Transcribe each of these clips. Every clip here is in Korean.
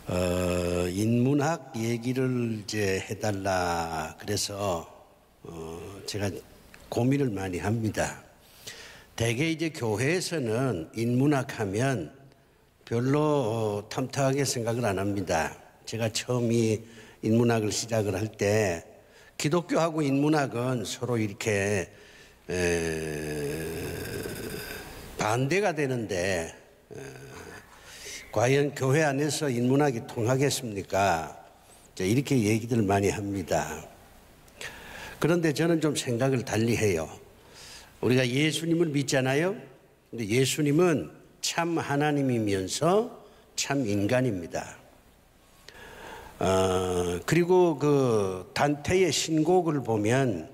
인문학 얘기를 이제 해달라 그래서 제가 고민을 많이 합니다. 대개 이제 교회에서는 인문학 하면 별로 탐탁하게 생각을 안 합니다. 제가 처음 이 인문학을 시작을 할 때 기독교하고 인문학은 서로 이렇게 반대가 되는데 과연 교회 안에서 인문학이 통하겠습니까? 이렇게 얘기들 많이 합니다. 그런데 저는 좀 생각을 달리 해요. 우리가 예수님을 믿잖아요. 근데 예수님은 참 하나님이면서 참 인간입니다. 그리고 그 단테의 신곡을 보면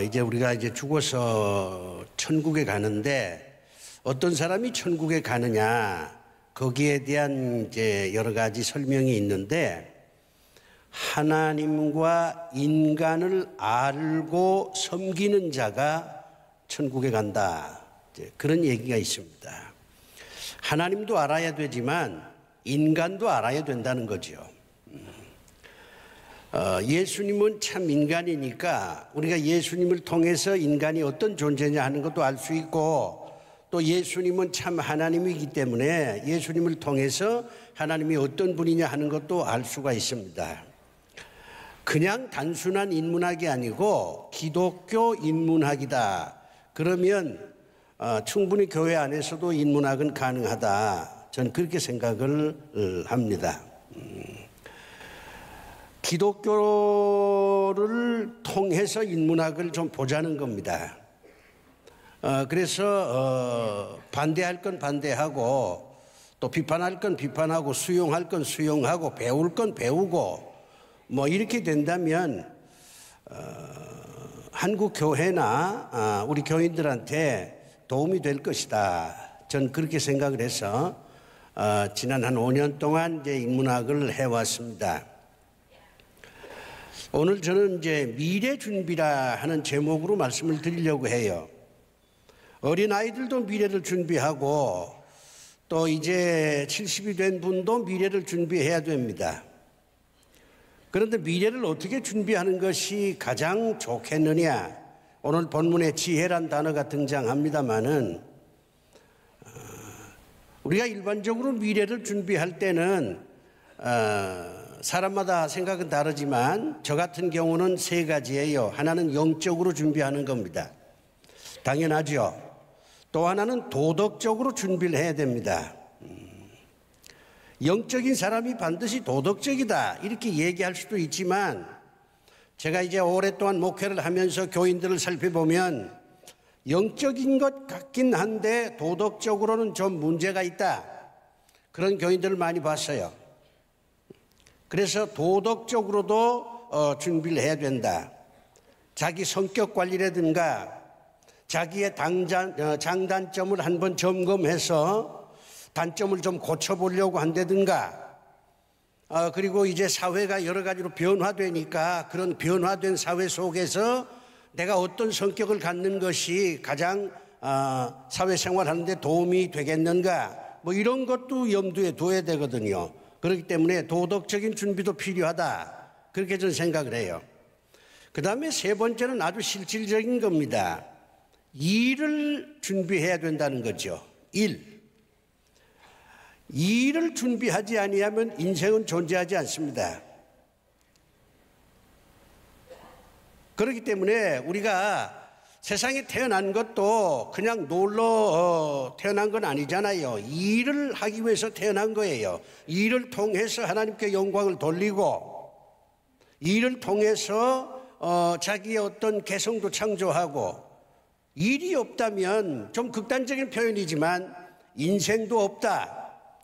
이제 우리가 이제 죽어서 천국에 가는데 어떤 사람이 천국에 가느냐 거기에 대한 이제 여러 가지 설명이 있는데 하나님과 인간을 알고 섬기는 자가 천국에 간다. 이제 그런 얘기가 있습니다. 하나님도 알아야 되지만 인간도 알아야 된다는 거죠. 예수님은 참 인간이니까 우리가 예수님을 통해서 인간이 어떤 존재냐 하는 것도 알 수 있고 또 예수님은 참 하나님이기 때문에 예수님을 통해서 하나님이 어떤 분이냐 하는 것도 알 수가 있습니다. 그냥 단순한 인문학이 아니고 기독교 인문학이다. 그러면 충분히 교회 안에서도 인문학은 가능하다. 저는 그렇게 생각을 합니다. 기독교를 통해서 인문학을 좀 보자는 겁니다. 그래서 반대할 건 반대하고 또 비판할 건 비판하고 수용할 건 수용하고 배울 건 배우고 뭐 이렇게 된다면 한국 교회나 우리 교인들한테 도움이 될 것이다. 전 그렇게 생각을 해서 지난 한 5년 동안 이제 인문학을 해왔습니다. 오늘 저는 이제 미래 준비라 하는 제목으로 말씀을 드리려고 해요. 어린아이들도 미래를 준비하고 또 이제 70이 된 분도 미래를 준비해야 됩니다. 그런데 미래를 어떻게 준비하는 것이 가장 좋겠느냐? 오늘 본문에 지혜란 단어가 등장합니다마는 우리가 일반적으로 미래를 준비할 때는 사람마다 생각은 다르지만 저 같은 경우는 세 가지예요. 하나는 영적으로 준비하는 겁니다. 당연하죠. 또 하나는 도덕적으로 준비를 해야 됩니다. 영적인 사람이 반드시 도덕적이다 이렇게 얘기할 수도 있지만 제가 이제 오랫동안 목회를 하면서 교인들을 살펴보면 영적인 것 같긴 한데 도덕적으로는 좀 문제가 있다. 그런 교인들을 많이 봤어요. 그래서 도덕적으로도 준비를 해야 된다. 자기 성격 관리라든가 자기의 장단점을 한번 점검해서 단점을 좀 고쳐보려고 한다든가 그리고 이제 사회가 여러 가지로 변화되니까 그런 변화된 사회 속에서 내가 어떤 성격을 갖는 것이 가장 사회생활 하는데 도움이 되겠는가 뭐 이런 것도 염두에 둬야 되거든요. 그렇기 때문에 도덕적인 준비도 필요하다. 그렇게 저는 생각을 해요. 그 다음에 세 번째는 아주 실질적인 겁니다. 일을 준비해야 된다는 거죠. 일을 준비하지 아니하면 인생은 존재하지 않습니다. 그렇기 때문에 우리가 세상에 태어난 것도 그냥 놀러 태어난 건 아니잖아요. 일을 하기 위해서 태어난 거예요. 일을 통해서 하나님께 영광을 돌리고 일을 통해서 자기의 어떤 개성도 창조하고 일이 없다면 좀 극단적인 표현이지만 인생도 없다.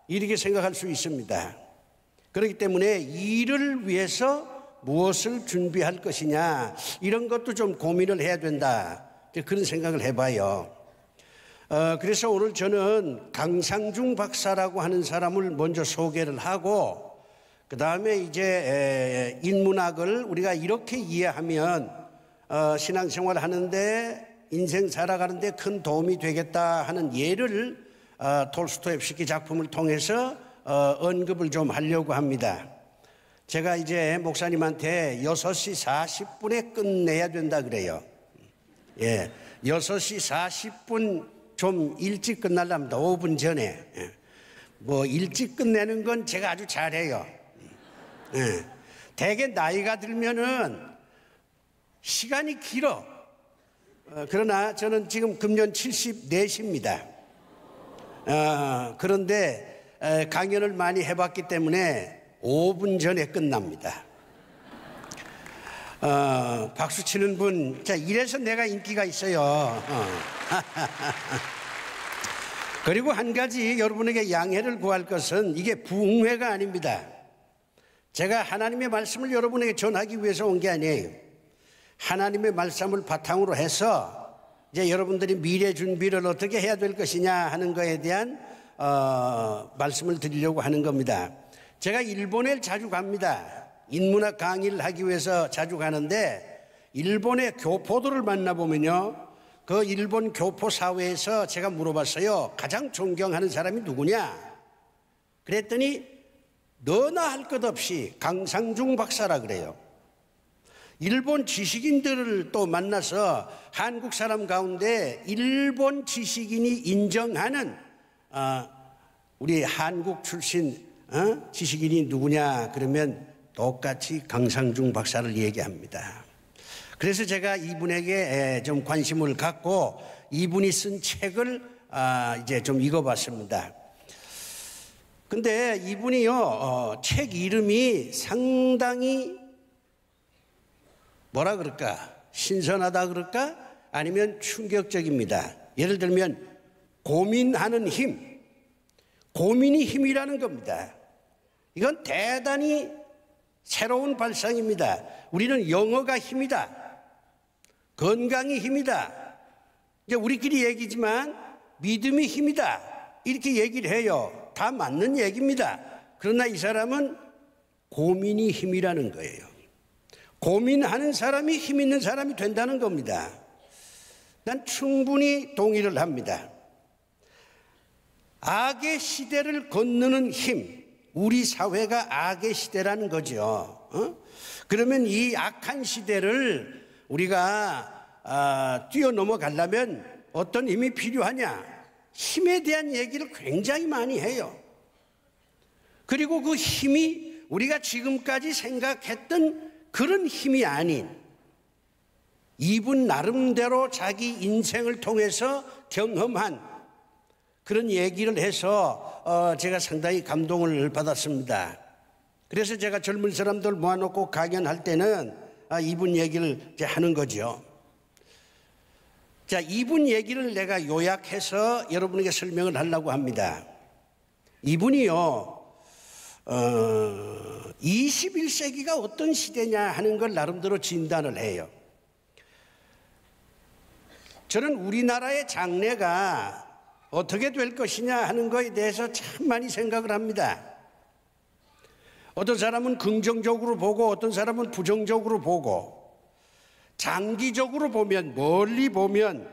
이렇게 생각할 수 있습니다. 그렇기 때문에 일을 위해서 무엇을 준비할 것이냐 이런 것도 좀 고민을 해야 된다. 그런 생각을 해봐요. 그래서 오늘 저는 강상중 박사라고 하는 사람을 먼저 소개를 하고 그 다음에 이제 인문학을 우리가 이렇게 이해하면 신앙생활 하는데 인생 살아가는데 큰 도움이 되겠다 하는 예를 톨스토옙스키 작품을 통해서 언급을 좀 하려고 합니다. 제가 이제 목사님한테 6시 40분에 끝내야 된다 그래요. 예, 6시 40분 좀 일찍 끝날랍니다. 5분 전에. 예. 뭐 일찍 끝내는 건 제가 아주 잘해요. 예. 대개 나이가 들면은 시간이 길어. 그러나 저는 지금 금년 74입니다. 그런데 강연을 많이 해봤기 때문에 5분 전에 끝납니다. 박수 치는 분, 자, 이래서 내가 인기가 있어요. 그리고 한 가지 여러분에게 양해를 구할 것은 이게 부흥회가 아닙니다. 제가 하나님의 말씀을 여러분에게 전하기 위해서 온 게 아니에요. 하나님의 말씀을 바탕으로 해서 이제 여러분들이 미래 준비를 어떻게 해야 될 것이냐 하는 것에 대한 말씀을 드리려고 하는 겁니다. 제가 일본에 자주 갑니다. 인문학 강의를 하기 위해서 자주 가는데 일본의 교포들을 만나보면요, 그 일본 교포 사회에서 제가 물어봤어요. 가장 존경하는 사람이 누구냐? 그랬더니 너나 할 것 없이 강상중 박사라 그래요. 일본 지식인들을 또 만나서 한국 사람 가운데 일본 지식인이 인정하는 우리 한국 출신 지식인이 누구냐 그러면 똑같이 강상중 박사를 얘기합니다. 그래서 제가 이분에게 좀 관심을 갖고 이분이 쓴 책을 이제 좀 읽어봤습니다. 근데 이분이요, 책 이름이 상당히 뭐라 그럴까? 신선하다 그럴까? 아니면 충격적입니다. 예를 들면 고민하는 힘, 고민이 힘이라는 겁니다. 이건 대단히 새로운 발상입니다. 우리는 영어가 힘이다, 건강이 힘이다, 이제 우리끼리 얘기지만 믿음이 힘이다 이렇게 얘기를 해요. 다 맞는 얘기입니다. 그러나 이 사람은 고민이 힘이라는 거예요. 고민하는 사람이 힘 있는 사람이 된다는 겁니다. 난 충분히 동의를 합니다. 악의 시대를 건너는 힘, 우리 사회가 악의 시대라는 거죠. 그러면 이 악한 시대를 우리가 뛰어넘어가려면 어떤 힘이 필요하냐? 힘에 대한 얘기를 굉장히 많이 해요. 그리고 그 힘이 우리가 지금까지 생각했던 그런 힘이 아닌 이분 나름대로 자기 인생을 통해서 경험한 그런 얘기를 해서 제가 상당히 감동을 받았습니다. 그래서 제가 젊은 사람들 모아놓고 강연할 때는 이분 얘기를 이제 하는 거죠. 자, 이분 얘기를 내가 요약해서 여러분에게 설명을 하려고 합니다. 이분이요, 21세기가 어떤 시대냐 하는 걸 나름대로 진단을 해요. 저는 우리나라의 장래가 어떻게 될 것이냐 하는 것에 대해서 참 많이 생각을 합니다. 어떤 사람은 긍정적으로 보고 어떤 사람은 부정적으로 보고, 장기적으로 보면, 멀리 보면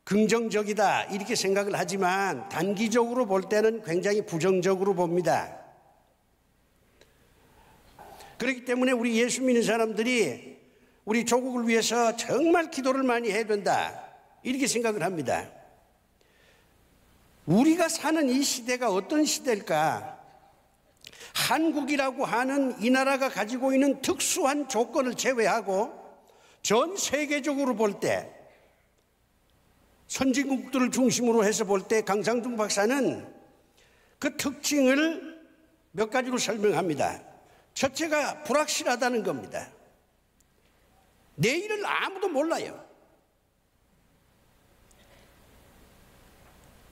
긍정적이다 이렇게 생각을 하지만 단기적으로 볼 때는 굉장히 부정적으로 봅니다. 그렇기 때문에 우리 예수 믿는 사람들이 우리 조국을 위해서 정말 기도를 많이 해야 된다 이렇게 생각을 합니다. 우리가 사는 이 시대가 어떤 시대일까? 한국이라고 하는 이 나라가 가지고 있는 특수한 조건을 제외하고 전 세계적으로 볼 때, 선진국들을 중심으로 해서 볼 때 강상중 박사는 그 특징을 몇 가지로 설명합니다. 첫째가 불확실하다는 겁니다. 내일을 아무도 몰라요.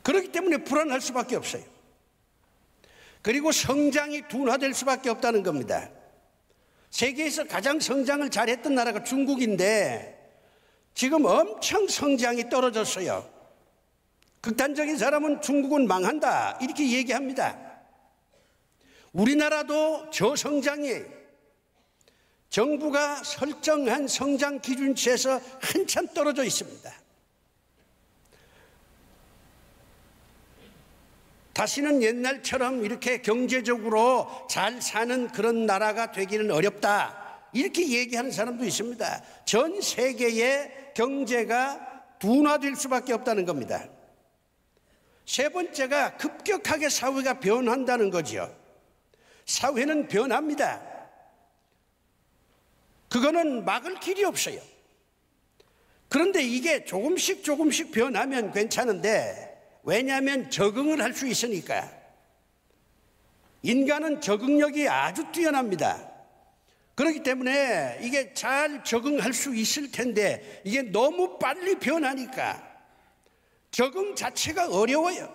그렇기 때문에 불안할 수밖에 없어요. 그리고 성장이 둔화될 수밖에 없다는 겁니다. 세계에서 가장 성장을 잘했던 나라가 중국인데 지금 엄청 성장이 떨어졌어요. 극단적인 사람은 중국은 망한다 이렇게 얘기합니다. 우리나라도 저성장이에요. 정부가 설정한 성장 기준치에서 한참 떨어져 있습니다. 다시는 옛날처럼 이렇게 경제적으로 잘 사는 그런 나라가 되기는 어렵다, 이렇게 얘기하는 사람도 있습니다. 전 세계의 경제가 둔화될 수밖에 없다는 겁니다. 세 번째가 급격하게 사회가 변한다는 거죠. 사회는 변합니다. 그거는 막을 길이 없어요. 그런데 이게 조금씩 변하면 괜찮은데, 왜냐하면 적응을 할 수 있으니까. 인간은 적응력이 아주 뛰어납니다. 그렇기 때문에 이게 잘 적응할 수 있을 텐데, 이게 너무 빨리 변하니까 적응 자체가 어려워요.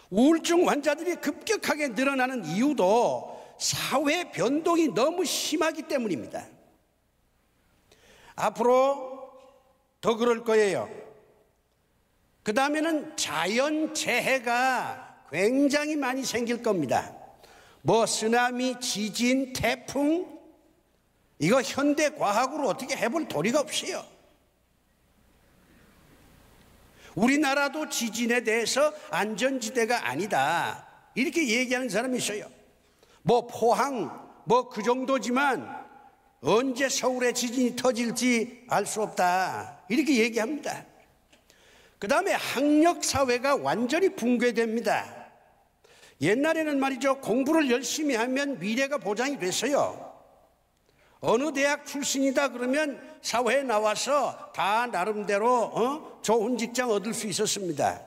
우울증 환자들이 급격하게 늘어나는 이유도 사회 변동이 너무 심하기 때문입니다. 앞으로 더 그럴 거예요. 그 다음에는 자연재해가 굉장히 많이 생길 겁니다. 뭐 쓰나미, 지진, 태풍, 이거 현대과학으로 어떻게 해볼 도리가 없어요. 우리나라도 지진에 대해서 안전지대가 아니다, 이렇게 얘기하는 사람이 있어요. 뭐 포항 뭐 그 정도지만 언제 서울에 지진이 터질지 알 수 없다, 이렇게 얘기합니다. 그 다음에 학력사회가 완전히 붕괴됩니다. 옛날에는 말이죠, 공부를 열심히 하면 미래가 보장이 됐어요. 어느 대학 출신이다 그러면 사회에 나와서 다 나름대로 좋은 직장 얻을 수 있었습니다.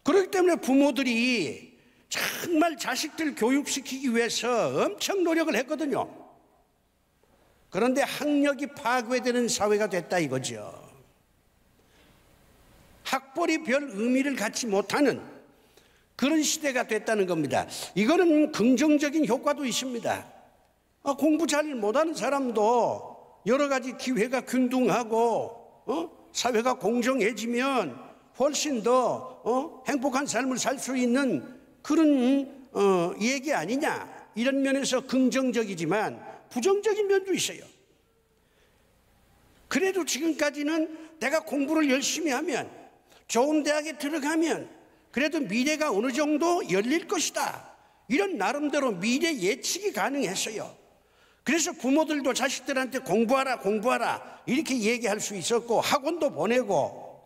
그렇기 때문에 부모들이 정말 자식들 교육시키기 위해서 엄청 노력을 했거든요. 그런데 학력이 파괴되는 사회가 됐다 이거죠. 학벌이 별 의미를 갖지 못하는 그런 시대가 됐다는 겁니다. 이거는 긍정적인 효과도 있습니다. 공부 잘 못하는 사람도 여러 가지 기회가 균등하고 사회가 공정해지면 훨씬 더 행복한 삶을 살 수 있는 그런 얘기 아니냐, 이런 면에서 긍정적이지만 부정적인 면도 있어요. 그래도 지금까지는 내가 공부를 열심히 하면, 좋은 대학에 들어가면 그래도 미래가 어느 정도 열릴 것이다, 이런 나름대로 미래 예측이 가능했어요. 그래서 부모들도 자식들한테 공부하라 이렇게 얘기할 수 있었고, 학원도 보내고,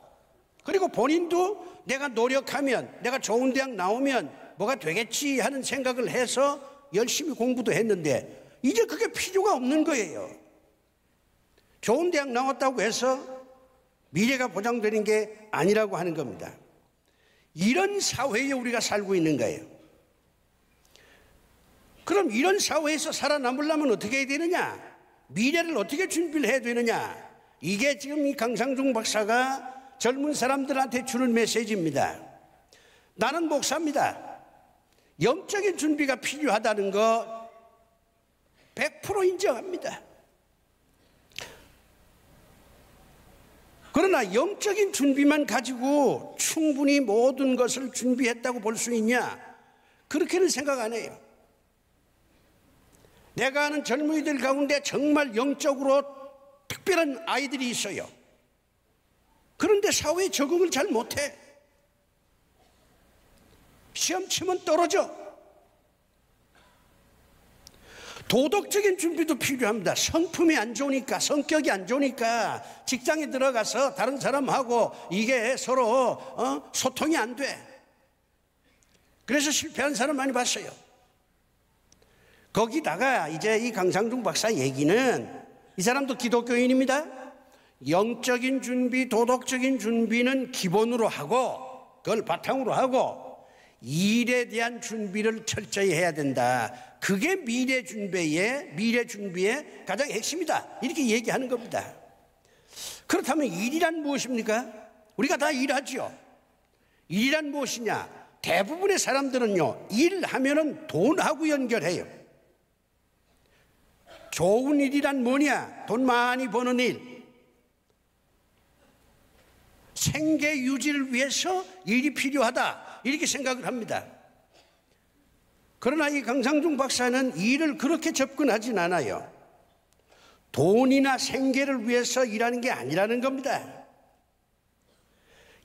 그리고 본인도 내가 노력하면, 내가 좋은 대학 나오면 뭐가 되겠지 하는 생각을 해서 열심히 공부도 했는데, 이제 그게 필요가 없는 거예요. 좋은 대학 나왔다고 해서 미래가 보장되는 게 아니라고 하는 겁니다. 이런 사회에 우리가 살고 있는 거예요. 그럼 이런 사회에서 살아남으려면 어떻게 해야 되느냐? 미래를 어떻게 준비를 해야 되느냐? 이게 지금 이 강상중 박사가 젊은 사람들한테 주는 메시지입니다. 나는 목사입니다. 영적인 준비가 필요하다는 거 100% 인정합니다. 그러나 영적인 준비만 가지고 충분히 모든 것을 준비했다고 볼 수 있냐? 그렇게는 생각 안 해요. 내가 아는 젊은이들 가운데 정말 영적으로 특별한 아이들이 있어요. 그런데 사회에 적응을 잘 못해. 시험 치면 떨어져. 도덕적인 준비도 필요합니다. 성품이 안 좋으니까, 성격이 안 좋으니까 직장에 들어가서 다른 사람하고 이게 서로 소통이 안 돼. 그래서 실패한 사람 많이 봤어요. 거기다가 이제 이 강상중 박사 얘기는, 이 사람도 기독교인입니다. 영적인 준비, 도덕적인 준비는 기본으로 하고, 그걸 바탕으로 하고 일에 대한 준비를 철저히 해야 된다. 그게 미래 준비의 가장 핵심이다, 이렇게 얘기하는 겁니다. 그렇다면 일이란 무엇입니까? 우리가 다 일하죠. 일이란 무엇이냐? 대부분의 사람들은요, 일하면은 돈하고 연결해요. 좋은 일이란 뭐냐? 돈 많이 버는 일. 생계 유지를 위해서 일이 필요하다, 이렇게 생각을 합니다. 그러나 이 강상중 박사는 일을 그렇게 접근하진 않아요. 돈이나 생계를 위해서 일하는 게 아니라는 겁니다.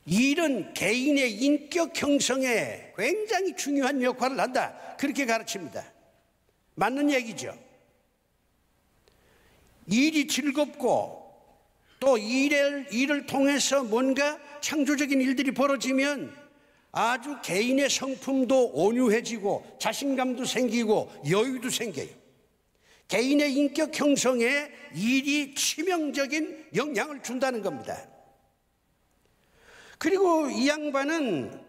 일은 개인의 인격 형성에 굉장히 중요한 역할을 한다. 그렇게 가르칩니다. 맞는 얘기죠. 일이 즐겁고 또 일을 통해서 뭔가 창조적인 일들이 벌어지면 아주 개인의 성품도 온유해지고 자신감도 생기고 여유도 생겨요. 개인의 인격 형성에 일이 치명적인 영향을 준다는 겁니다. 그리고 이 양반은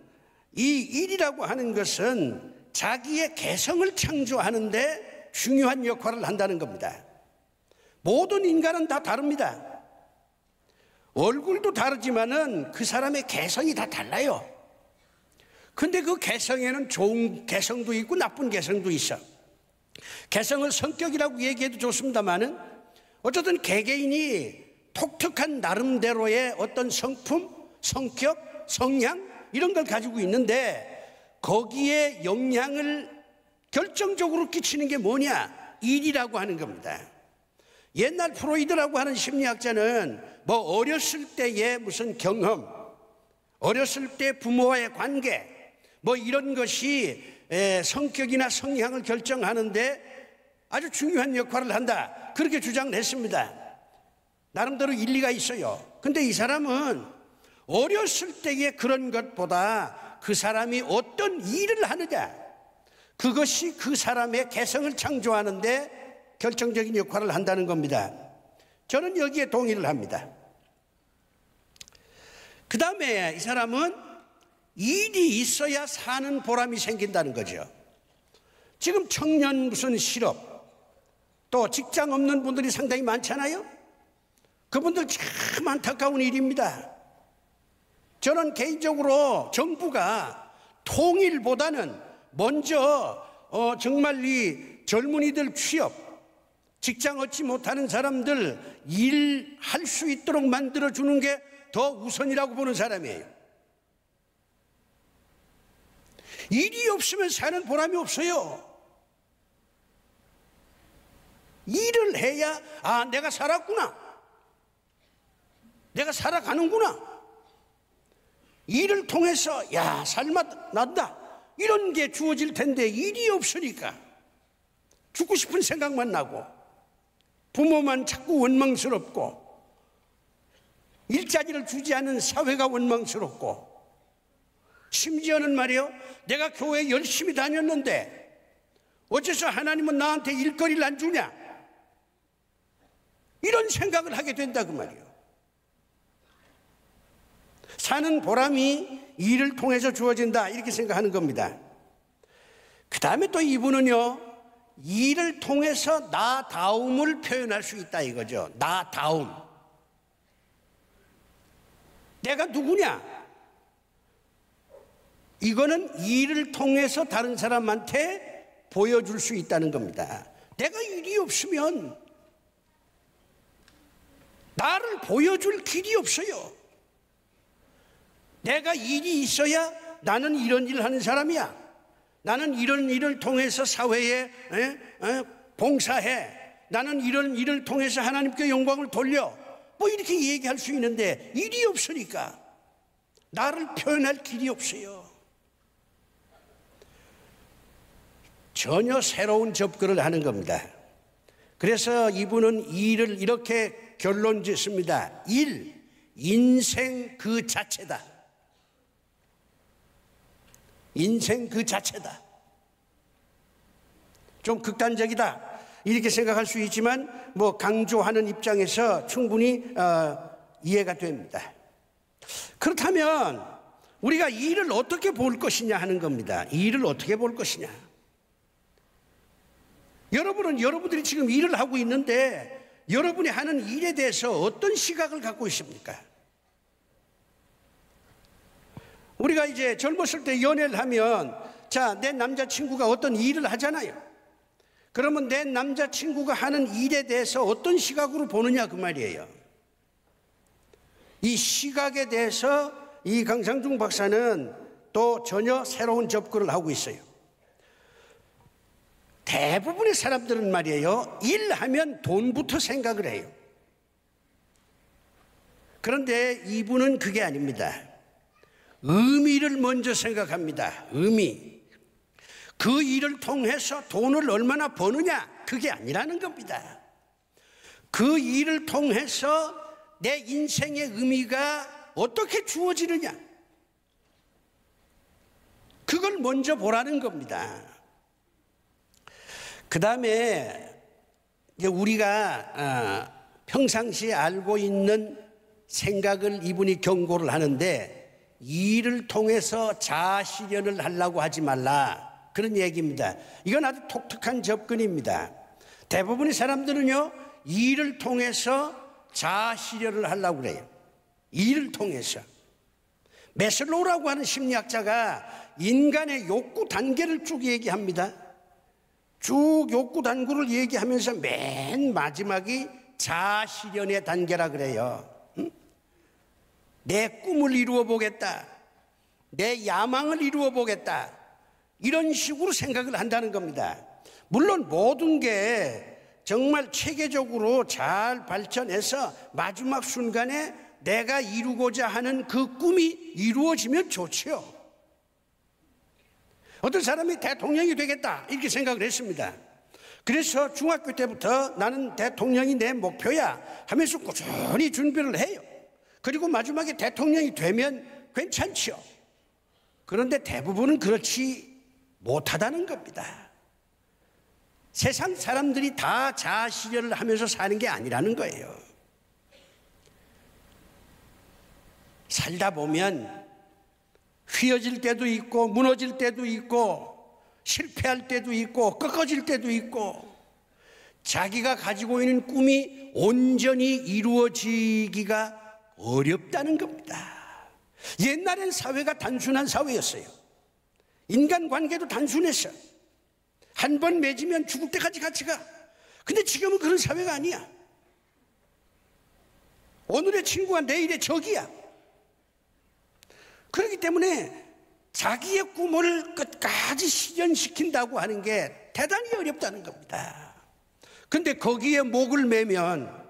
이 일이라고 하는 것은 자기의 개성을 창조하는데 중요한 역할을 한다는 겁니다. 모든 인간은 다 다릅니다. 얼굴도 다르지만은 그 사람의 개성이 다 달라요. 근데 그 개성에는 좋은 개성도 있고 나쁜 개성도 있어. 개성을 성격이라고 얘기해도 좋습니다만은 어쨌든 개개인이 독특한 나름대로의 어떤 성품, 성격, 성향 이런 걸 가지고 있는데 거기에 영향을 결정적으로 끼치는 게 뭐냐? 일이라고 하는 겁니다. 옛날 프로이드라고 하는 심리학자는 뭐 어렸을 때의 무슨 경험, 어렸을 때 부모와의 관계 뭐 이런 것이 성격이나 성향을 결정하는데 아주 중요한 역할을 한다. 그렇게 주장을 했습니다. 나름대로 일리가 있어요. 근데 이 사람은 어렸을 때의 그런 것보다 그 사람이 어떤 일을 하느냐, 그것이 그 사람의 개성을 창조하는데 결정적인 역할을 한다는 겁니다. 저는 여기에 동의를 합니다. 그 다음에 이 사람은 일이 있어야 사는 보람이 생긴다는 거죠. 지금 청년 무슨 실업, 또 직장 없는 분들이 상당히 많잖아요. 그분들 참 안타까운 일입니다. 저는 개인적으로 정부가 통일보다는 먼저 정말 이 젊은이들 취업, 직장 얻지 못하는 사람들 일할 수 있도록 만들어주는 게 더 우선이라고 보는 사람이에요. 일이 없으면 사는 보람이 없어요. 일을 해야 아 내가 살았구나, 내가 살아가는구나, 일을 통해서 야 살맛난다 이런 게 주어질 텐데 일이 없으니까 죽고 싶은 생각만 나고 부모만 자꾸 원망스럽고 일자리를 주지 않은 사회가 원망스럽고 심지어는 말이요, 내가 교회 열심히 다녔는데 어째서 하나님은 나한테 일거리를 안 주냐, 이런 생각을 하게 된다 그 말이에요. 사는 보람이 일을 통해서 주어진다 이렇게 생각하는 겁니다. 그 다음에 또 이분은요, 일을 통해서 나다움을 표현할 수 있다 이거죠. 나다움. 내가 누구냐? 이거는 일을 통해서 다른 사람한테 보여줄 수 있다는 겁니다. 내가 일이 없으면 나를 보여줄 길이 없어요. 내가 일이 있어야 나는 이런 일을 하는 사람이야, 나는 이런 일을 통해서 사회에 봉사해, 나는 이런 일을 통해서 하나님께 영광을 돌려, 뭐 이렇게 얘기할 수 있는데 일이 없으니까 나를 표현할 길이 없어요. 전혀 새로운 접근을 하는 겁니다. 그래서 이분은 일을 이렇게 결론 짓습니다. 인생 그 자체다. 인생 그 자체다. 좀 극단적이다 이렇게 생각할 수 있지만 뭐 강조하는 입장에서 충분히 이해가 됩니다. 그렇다면 우리가 일을 어떻게 볼 것이냐 하는 겁니다. 일을 어떻게 볼 것이냐. 여러분들이 지금 일을 하고 있는데 여러분이 하는 일에 대해서 어떤 시각을 갖고 있습니까? 우리가 이제 젊었을 때 연애를 하면 자, 내 남자친구가 어떤 일을 하잖아요. 그러면 내 남자친구가 하는 일에 대해서 어떤 시각으로 보느냐 그 말이에요. 이 시각에 대해서 이 강상중 박사는 또 전혀 새로운 접근을 하고 있어요. 대부분의 사람들은 말이에요, 일하면 돈부터 생각을 해요. 그런데 이분은 그게 아닙니다. 의미를 먼저 생각합니다. 의미. 그 일을 통해서 돈을 얼마나 버느냐, 그게 아니라는 겁니다. 그 일을 통해서 내 인생의 의미가 어떻게 주어지느냐, 그걸 먼저 보라는 겁니다. 그 다음에 우리가 평상시에 알고 있는 생각을 이분이 경고를 하는데, 이 일을 통해서 자아실현을 하려고 하지 말라, 그런 얘기입니다. 이건 아주 독특한 접근입니다. 대부분의 사람들은요, 이 일을 통해서 자아실현을 하려고 그래요. 이 일을 통해서. 매슬로우라고 하는 심리학자가 인간의 욕구 단계를 쭉 얘기합니다. 쭉 욕구 단계를 얘기하면서 맨 마지막이 자아실현의 단계라 그래요. 내 꿈을 이루어 보겠다, 내 야망을 이루어 보겠다, 이런 식으로 생각을 한다는 겁니다. 물론 모든 게 정말 체계적으로 잘 발전해서 마지막 순간에 내가 이루고자 하는 그 꿈이 이루어지면 좋지요. 어떤 사람이 대통령이 되겠다 이렇게 생각을 했습니다. 그래서 중학교 때부터 나는 대통령이 내 목표야 하면서 꾸준히 준비를 해요. 그리고 마지막에 대통령이 되면 괜찮지요. 그런데 대부분은 그렇지 못하다는 겁니다. 세상 사람들이 다 자아실현을 하면서 사는 게 아니라는 거예요. 살다 보면 휘어질 때도 있고 무너질 때도 있고 실패할 때도 있고 꺾어질 때도 있고, 자기가 가지고 있는 꿈이 온전히 이루어지기가 어렵다는 겁니다. 옛날엔 사회가 단순한 사회였어요. 인간관계도 단순했어요. 한 번 맺으면 죽을 때까지 같이 가. 근데 지금은 그런 사회가 아니야. 오늘의 친구가 내일의 적이야. 그렇기 때문에 자기의 꿈을 끝까지 실현시킨다고 하는 게 대단히 어렵다는 겁니다. 근데 거기에 목을 매면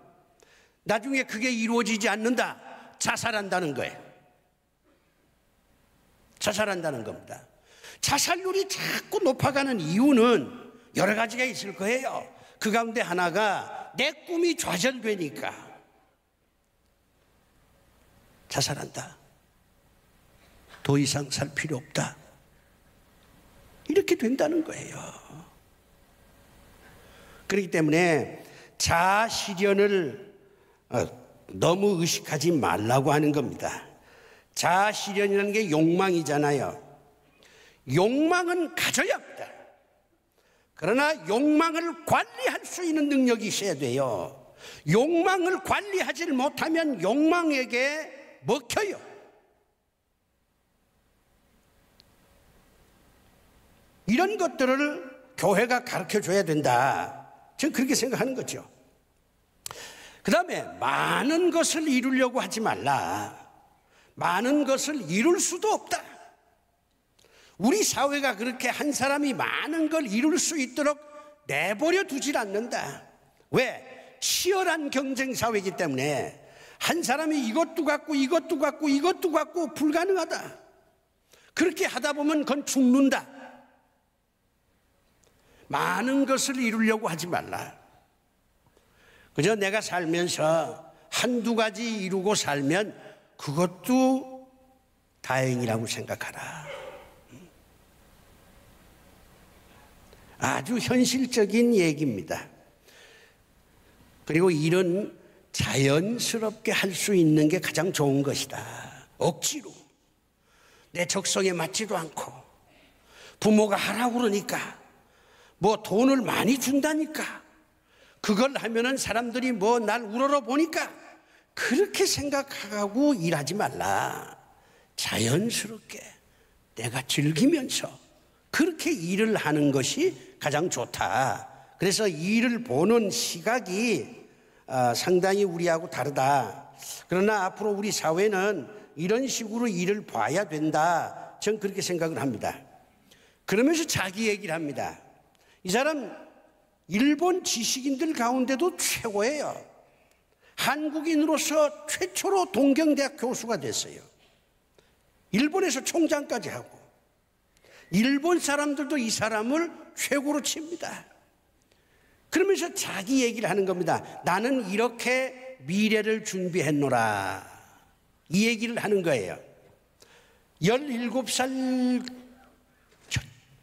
나중에 그게 이루어지지 않는다, 자살한다는 거예요. 자살한다는 겁니다. 자살률이 자꾸 높아가는 이유는 여러 가지가 있을 거예요. 그 가운데 하나가 내 꿈이 좌절되니까 자살한다. 더 이상 살 필요 없다. 이렇게 된다는 거예요. 그렇기 때문에 자아실현을 너무 의식하지 말라고 하는 겁니다. 자아실현이라는 게 욕망이잖아요. 욕망은 가져야 합니다. 그러나 욕망을 관리할 수 있는 능력이 있어야 돼요. 욕망을 관리하지 못하면 욕망에게 먹혀요. 이런 것들을 교회가 가르쳐줘야 된다, 저는 그렇게 생각하는 거죠. 그 다음에 많은 것을 이루려고 하지 말라. 많은 것을 이룰 수도 없다. 우리 사회가 그렇게 한 사람이 많은 걸 이룰 수 있도록 내버려 두질 않는다. 왜? 치열한 경쟁 사회이기 때문에 한 사람이 이것도 갖고 이것도 갖고 이것도 갖고 불가능하다. 그렇게 하다 보면 그건 죽는다. 많은 것을 이루려고 하지 말라. 그저 내가 살면서 한두 가지 이루고 살면 그것도 다행이라고 생각하라. 아주 현실적인 얘기입니다. 그리고 일은 자연스럽게 할 수 있는 게 가장 좋은 것이다. 억지로 내 적성에 맞지도 않고 부모가 하라고 그러니까 뭐 돈을 많이 준다니까 그걸 하면은 사람들이 뭐 날 우러러 보니까 그렇게 생각하고 일하지 말라. 자연스럽게 내가 즐기면서 그렇게 일을 하는 것이 가장 좋다. 그래서 일을 보는 시각이 상당히 우리하고 다르다. 그러나 앞으로 우리 사회는 이런 식으로 일을 봐야 된다, 전 그렇게 생각을 합니다. 그러면서 자기 얘기를 합니다. 이 사람 일본 지식인들 가운데도 최고예요. 한국인으로서 최초로 동경대학 교수가 됐어요. 일본에서 총장까지 하고 일본 사람들도 이 사람을 최고로 칩니다. 그러면서 자기 얘기를 하는 겁니다. 나는 이렇게 미래를 준비했노라. 이 얘기를 하는 거예요. 17살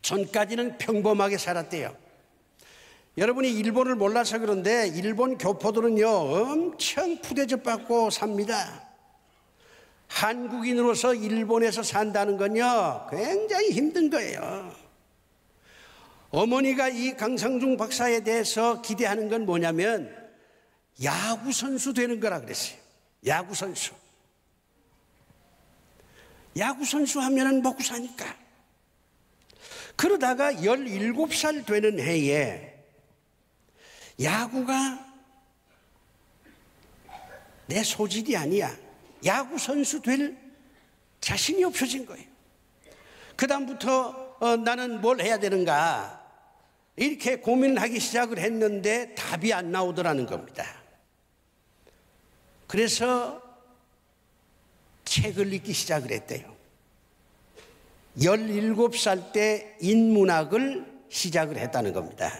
전까지는 평범하게 살았대요. 여러분이 일본을 몰라서 그런데 일본 교포들은요 엄청 푸대접 받고 삽니다. 한국인으로서 일본에서 산다는 건요 굉장히 힘든 거예요. 어머니가 이 강상중 박사에 대해서 기대하는 건 뭐냐면 야구 선수 되는 거라 그랬어요. 야구 선수. 야구 선수 하면은 먹고 사니까. 그러다가 17살 되는 해에 야구가 내 소질이 아니야. 야구 선수 될 자신이 없어진 거예요. 그 다음부터 나는 뭘 해야 되는가 이렇게 고민하기 시작을 했는데 답이 안 나오더라는 겁니다. 그래서 책을 읽기 시작을 했대요. 17살 때 인문학을 시작을 했다는 겁니다.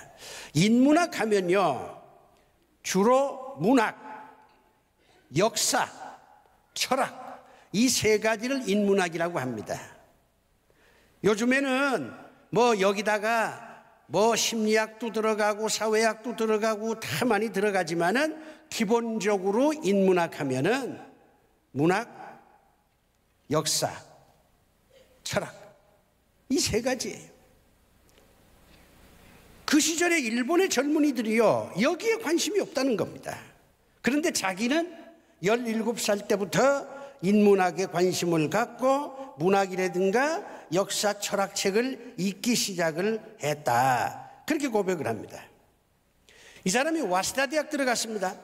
인문학 하면요 주로 문학, 역사, 철학 이 세 가지를 인문학이라고 합니다. 요즘에는 뭐 여기다가 뭐 심리학도 들어가고 사회학도 들어가고 다 많이 들어가지만은 기본적으로 인문학 하면은 문학, 역사, 철학 이 세 가지예요. 그 시절에 일본의 젊은이들이요 여기에 관심이 없다는 겁니다. 그런데 자기는 17살 때부터 인문학에 관심을 갖고 문학이라든가 역사, 철학책을 읽기 시작을 했다. 그렇게 고백을 합니다. 이 사람이 와세다 대학 들어갔습니다.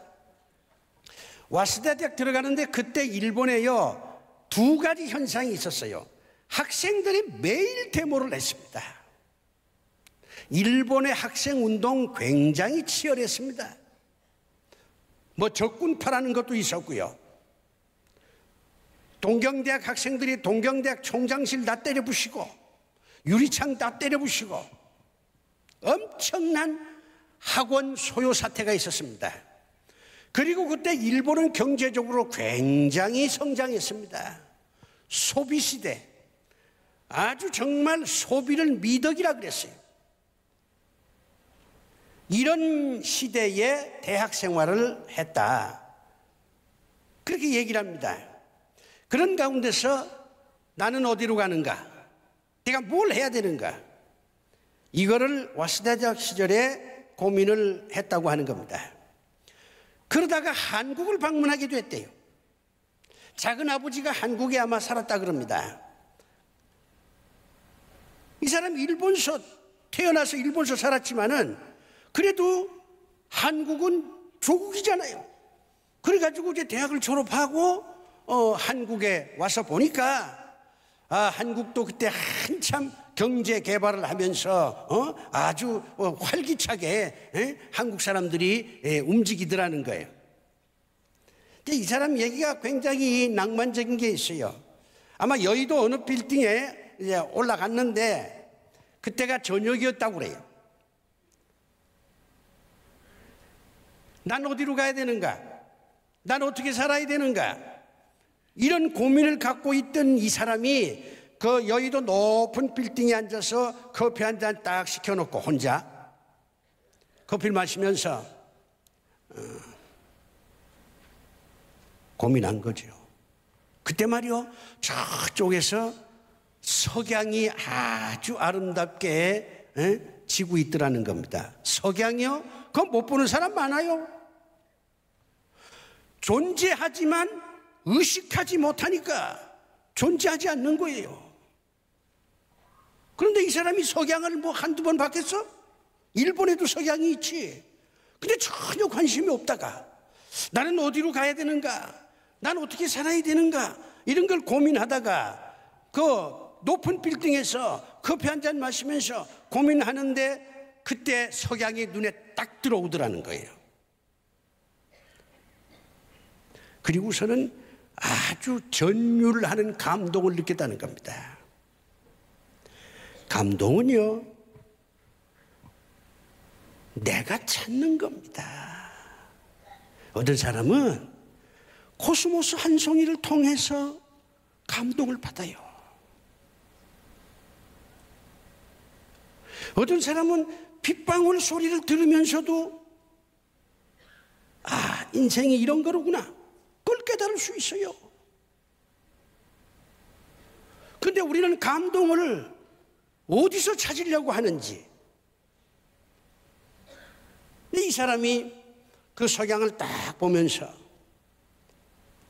와세다 대학 들어가는데 그때 일본에요 두 가지 현상이 있었어요. 학생들이 매일 데모를 했습니다. 일본의 학생운동 굉장히 치열했습니다. 뭐 적군파라는 것도 있었고요. 동경대학 학생들이 동경대학 총장실 다 때려부시고 유리창 다 때려부시고 엄청난 학원 소요 사태가 있었습니다. 그리고 그때 일본은 경제적으로 굉장히 성장했습니다. 소비시대, 아주 정말 소비를 미덕이라 그랬어요. 이런 시대에 대학 생활을 했다. 그렇게 얘기를 합니다. 그런 가운데서 나는 어디로 가는가? 내가 뭘 해야 되는가? 이거를 와세다 대학 시절에 고민을 했다고 하는 겁니다. 그러다가 한국을 방문하기도 했대요. 작은 아버지가 한국에 아마 살았다 그럽니다. 이 사람이 일본서 태어나서 일본서 살았지만은 그래도 한국은 조국이잖아요. 그래가지고 이제 대학을 졸업하고 한국에 와서 보니까 한국도 그때 한참 경제 개발을 하면서 아주 활기차게 한국 사람들이 움직이더라는 거예요. 근데 이 사람 얘기가 굉장히 낭만적인 게 있어요. 아마 여의도 어느 빌딩에 이제 올라갔는데 그때가 저녁이었다고 그래요. 난 어디로 가야 되는가? 난 어떻게 살아야 되는가? 이런 고민을 갖고 있던 이 사람이 그 여의도 높은 빌딩에 앉아서 커피 한 잔 딱 시켜놓고 혼자 커피를 마시면서 고민한 거죠. 그때 말이요 저쪽에서 석양이 아주 아름답게 지고 있더라는 겁니다. 석양이요? 그거 못 보는 사람 많아요. 존재하지만 의식하지 못하니까 존재하지 않는 거예요. 그런데 이 사람이 석양을 뭐 한두 번 봤겠어? 일본에도 석양이 있지. 근데 전혀 관심이 없다가 나는 어디로 가야 되는가? 난 어떻게 살아야 되는가? 이런 걸 고민하다가 그 높은 빌딩에서 커피 한 잔 마시면서 고민하는데 그때 석양이 눈에 딱 들어오더라는 거예요. 그리고서는 아주 전율하는 감동을 느꼈다는 겁니다. 감동은요, 내가 찾는 겁니다. 어떤 사람은 코스모스 한 송이를 통해서 감동을 받아요. 어떤 사람은 빗방울 소리를 들으면서도 아, 인생이 이런 거로구나, 그걸 깨달을 수 있어요. 근데 우리는 감동을 어디서 찾으려고 하는지. 이 사람이 그 석양을 딱 보면서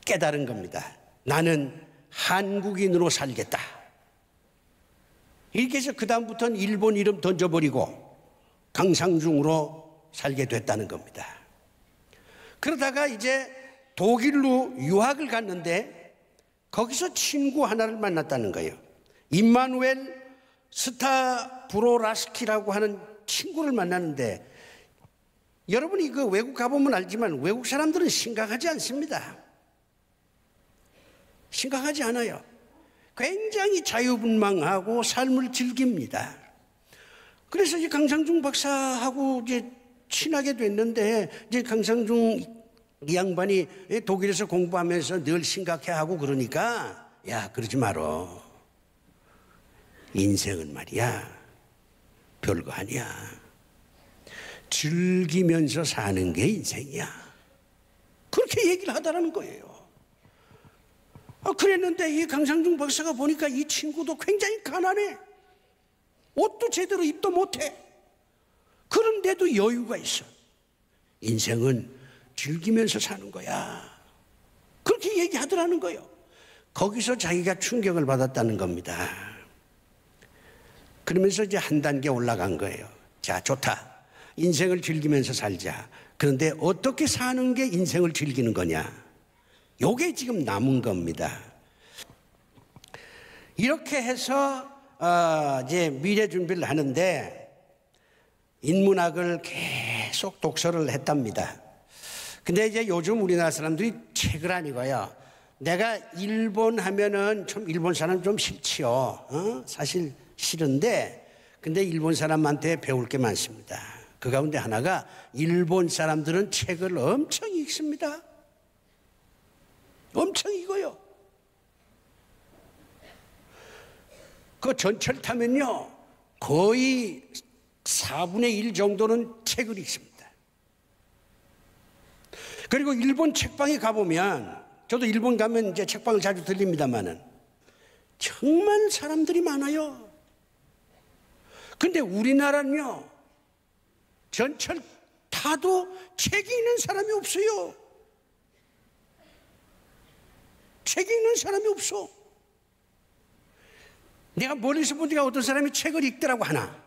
깨달은 겁니다. 나는 한국인으로 살겠다. 이렇게 해서 그 다음부터는 일본 이름 던져버리고 강상중으로 살게 됐다는 겁니다. 그러다가 이제 독일로 유학을 갔는데 거기서 친구 하나를 만났다는 거예요. 임마누엘 스타브로라스키라고 하는 친구를 만났는데, 여러분이 그 외국 가보면 알지만 외국 사람들은 심각하지 않습니다. 심각하지 않아요. 굉장히 자유분방하고 삶을 즐깁니다. 그래서 이제 강상중 박사하고 이제 친하게 됐는데, 이제 강상중 이 양반이 독일에서 공부하면서 늘 심각해하고 그러니까, 야, 그러지 말어. 인생은 말이야, 별거 아니야. 즐기면서 사는 게 인생이야. 그렇게 얘기를 하더라는 거예요. 그랬는데 이 강상중 박사가 보니까 이 친구도 굉장히 가난해. 옷도 제대로 입도 못해. 그런데도 여유가 있어. 인생은 즐기면서 사는 거야. 그렇게 얘기하더라는 거예요. 거기서 자기가 충격을 받았다는 겁니다. 그러면서 이제 한 단계 올라간 거예요. 자, 좋다. 인생을 즐기면서 살자. 그런데 어떻게 사는 게 인생을 즐기는 거냐? 요게 지금 남은 겁니다. 이렇게 해서 이제 미래 준비를 하는데 인문학을 계속 독서를 했답니다. 근데 이제 요즘 우리나라 사람들이 책을 안 읽어요. 내가 일본 하면은 좀 일본 사람 좀 싫지요. 사실 싫은데, 근데 일본 사람한테 배울 게 많습니다. 그 가운데 하나가 일본 사람들은 책을 엄청 읽습니다. 엄청 읽어요. 그 전철 타면요, 거의 4분의 1 정도는 책을 읽습니다. 그리고 일본 책방에 가보면, 저도 일본 가면 이제 책방을 자주 들립니다만은 정말 사람들이 많아요. 근데 우리나라는요, 전철 타도 책 읽는 사람이 없어요. 책 읽는 사람이 없어. 내가 멀리서 보니까 어떤 사람이 책을 읽더라고 하나.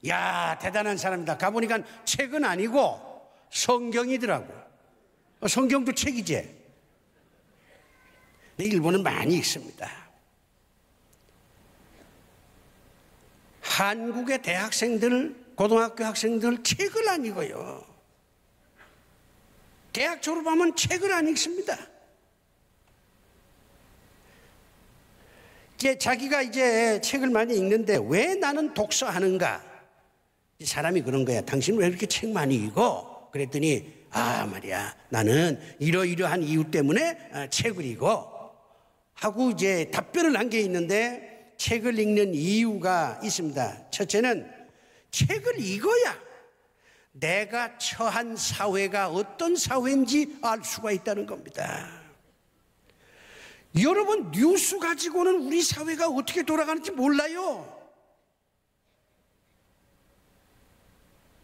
야, 대단한 사람이다. 가보니까 책은 아니고 성경이더라고. 성경도 책이지. 근데 일본은 많이 읽습니다. 한국의 대학생들, 고등학교 학생들 책을 안 읽어요. 대학 졸업하면 책을 안 읽습니다. 이제 자기가 이제 책을 많이 읽는데 왜 나는 독서하는가? 사람이 그런 거야. 당신 왜 이렇게 책 많이 읽어? 그랬더니 아, 말이야, 나는 이러이러한 이유 때문에 책을 읽어 하고 이제 답변을 한 게 있는데, 책을 읽는 이유가 있습니다. 첫째는 책을 읽어야 내가 처한 사회가 어떤 사회인지 알 수가 있다는 겁니다. 여러분, 뉴스 가지고는 우리 사회가 어떻게 돌아가는지 몰라요.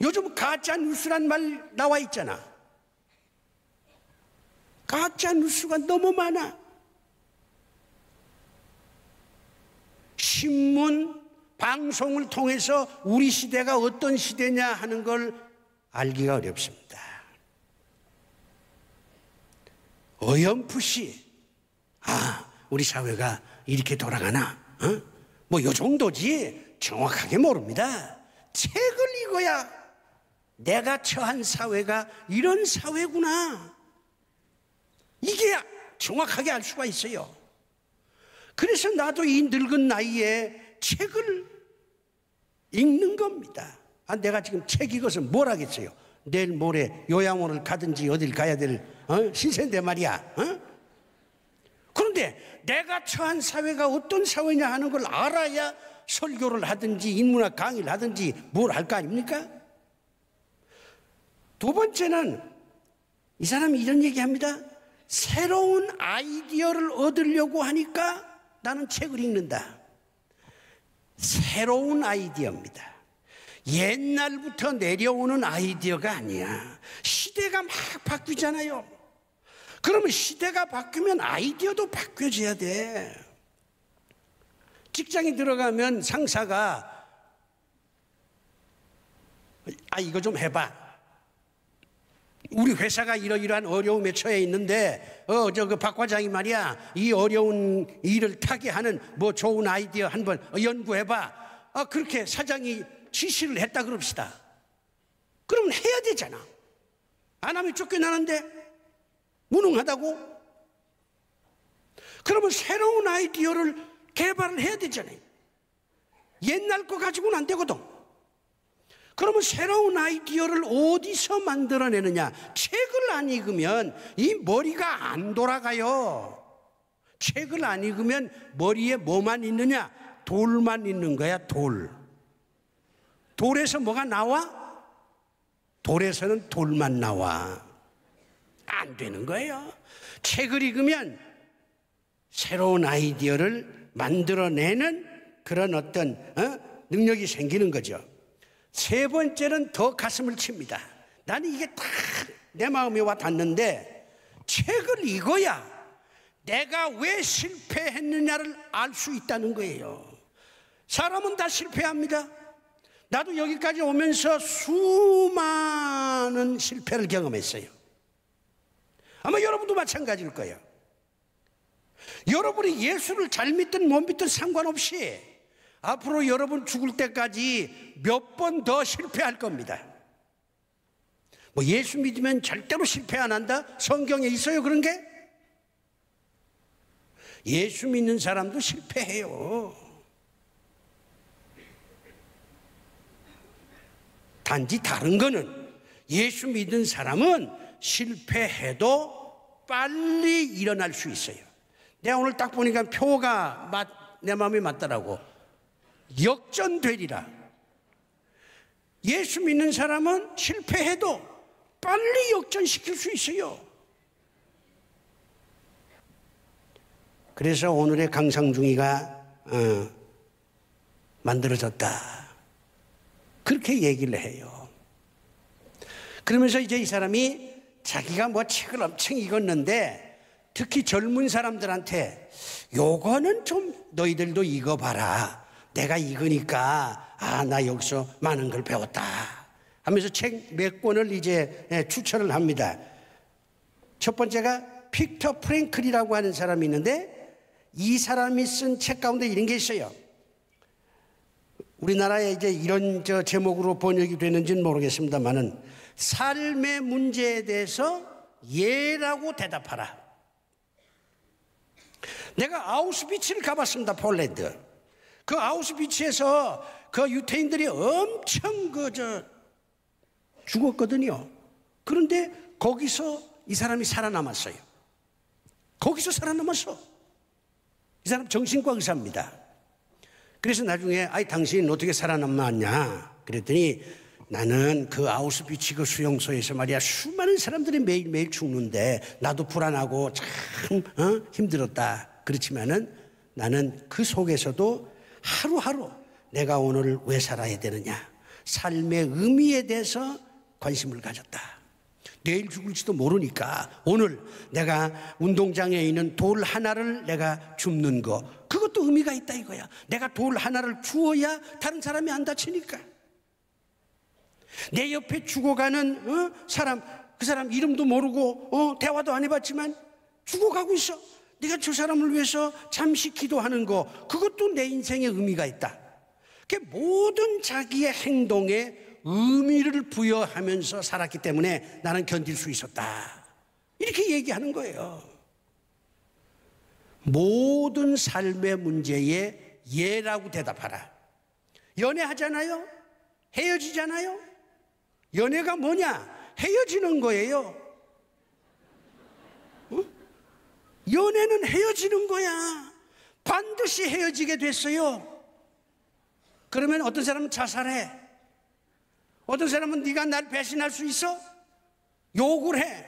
요즘 가짜 뉴스란 말 나와 있잖아. 가짜 뉴스가 너무 많아. 신문, 방송을 통해서 우리 시대가 어떤 시대냐 하는 걸 알기가 어렵습니다. 어렴풋이 우리 사회가 이렇게 돌아가나? 뭐 요 정도지 정확하게 모릅니다. 책을 읽어야 내가 처한 사회가 이런 사회구나, 이게 정확하게 알 수가 있어요. 그래서 나도 이 늙은 나이에 책을 읽는 겁니다. 내가 지금 책 읽어서 뭘 하겠어요? 내일 모레 요양원을 가든지 어딜 가야 될 신세인데 말이야. 그런데 내가 처한 사회가 어떤 사회냐 하는 걸 알아야 설교를 하든지 인문학 강의를 하든지 뭘 할 거 아닙니까? 두 번째는 이 사람이 이런 얘기합니다. 새로운 아이디어를 얻으려고 하니까 나는 책을 읽는다. 새로운 아이디어입니다. 옛날부터 내려오는 아이디어가 아니야. 시대가 막 바뀌잖아요. 그러면 시대가 바뀌면 아이디어도 바뀌어져야 돼. 직장에 들어가면 상사가 이거 좀 해봐. 우리 회사가 이러이러한 어려움에 처해 있는데 그 박 과장이 말이야 이 어려운 일을 타게 하는 뭐 좋은 아이디어 한번 연구해봐. 그렇게 사장이 지시를 했다 그럽시다. 그러면 해야 되잖아. 안 하면 쫓겨나는데 무능하다고? 그러면 새로운 아이디어를 개발을 해야 되잖아요. 옛날 거 가지고는 안 되거든. 그러면 새로운 아이디어를 어디서 만들어내느냐? 책을 안 읽으면 이 머리가 안 돌아가요. 책을 안 읽으면 머리에 뭐만 있느냐? 돌만 있는 거야, 돌. 돌에서 뭐가 나와? 돌에서는 돌만 나와. 안 되는 거예요. 책을 읽으면 새로운 아이디어를 만들어내는 그런 어떤 능력이 생기는 거죠. 세 번째는 더 가슴을 칩니다. 나는 이게 딱 내 마음에 와 닿는데 책을 읽어야 내가 왜 실패했느냐를 알 수 있다는 거예요. 사람은 다 실패합니다. 나도 여기까지 오면서 수많은 실패를 경험했어요. 아마 여러분도 마찬가지일 거예요. 여러분이 예수를 잘 믿든 못 믿든 상관없이 앞으로 여러분 죽을 때까지 몇 번 더 실패할 겁니다. 뭐 예수 믿으면 절대로 실패 안 한다? 성경에 있어요 그런 게? 예수 믿는 사람도 실패해요. 단지 다른 거는 예수 믿는 사람은 실패해도 빨리 일어날 수 있어요. 내가 오늘 딱 보니까 표가 내 마음에 맞더라고. 역전되리라. 예수 믿는 사람은 실패해도 빨리 역전시킬 수 있어요. 그래서 오늘의 강상중이가 만들어졌다. 그렇게 얘기를 해요. 그러면서 이제 이 사람이 자기가 뭐 책을 엄청 읽었는데 특히 젊은 사람들한테 요거는 좀 너희들도 읽어봐라. 내가 읽으니까 나 여기서 많은 걸 배웠다 하면서 책 몇 권을 이제 추천을 합니다. 첫 번째가 빅터 프랭클이라고 하는 사람이 있는데 이 사람이 쓴 책 가운데 이런 게 있어요. 우리나라에 이제 이런 제목으로 번역이 되는지는 모르겠습니다만은 삶의 문제에 대해서 예라고 대답하라. 내가 아우슈비츠를 가봤습니다. 폴란드. 그 아우슈비츠에서 그 유태인들이 엄청 죽었거든요. 그런데 거기서 이 사람이 살아남았어요. 거기서 살아남았어. 이 사람 정신과 의사입니다. 그래서 나중에 당신 어떻게 살아남았냐 그랬더니 나는 그 아우슈비츠 그 수용소에서 말이야 수많은 사람들이 매일매일 죽는데 나도 불안하고 참 힘들었다. 그렇지만은 나는 그 속에서도 하루하루 내가 오늘 왜 살아야 되느냐 삶의 의미에 대해서 관심을 가졌다. 내일 죽을지도 모르니까 오늘 내가 운동장에 있는 돌 하나를 내가 줍는 거 그것도 의미가 있다 이거야. 내가 돌 하나를 주어야 다른 사람이 안 다치니까. 내 옆에 죽어가는 사람 그 사람 이름도 모르고 대화도 안 해봤지만 죽어가고 있어. 내가 저 사람을 위해서 잠시 기도하는 거 그것도 내 인생에 의미가 있다. 모든 자기의 행동에 의미를 부여하면서 살았기 때문에 나는 견딜 수 있었다. 이렇게 얘기하는 거예요. 모든 삶의 문제에 예라고 대답하라. 연애하잖아요? 헤어지잖아요? 연애가 뭐냐? 헤어지는 거예요. 연애는 헤어지는 거야. 반드시 헤어지게 됐어요. 그러면 어떤 사람은 자살해. 어떤 사람은 네가 날 배신할 수 있어? 욕을 해.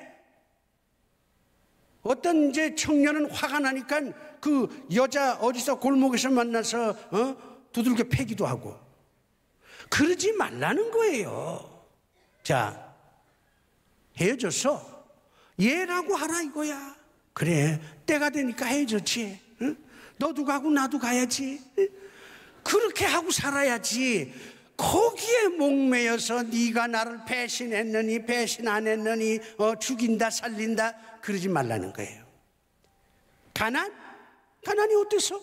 어떤 이제 청년은 화가 나니까 그 여자 어디서 골목에서 만나서 두들겨 패기도 하고. 그러지 말라는 거예요. 자, 헤어졌어. 얘라고 하라 이거야. 그래, 때가 되니까 헤어졌지. 응? 너도 가고 나도 가야지. 응? 그렇게 하고 살아야지. 거기에 목매여서 네가 나를 배신했느니 배신 안 했느니 죽인다 살린다 그러지 말라는 거예요. 가난이 어때서?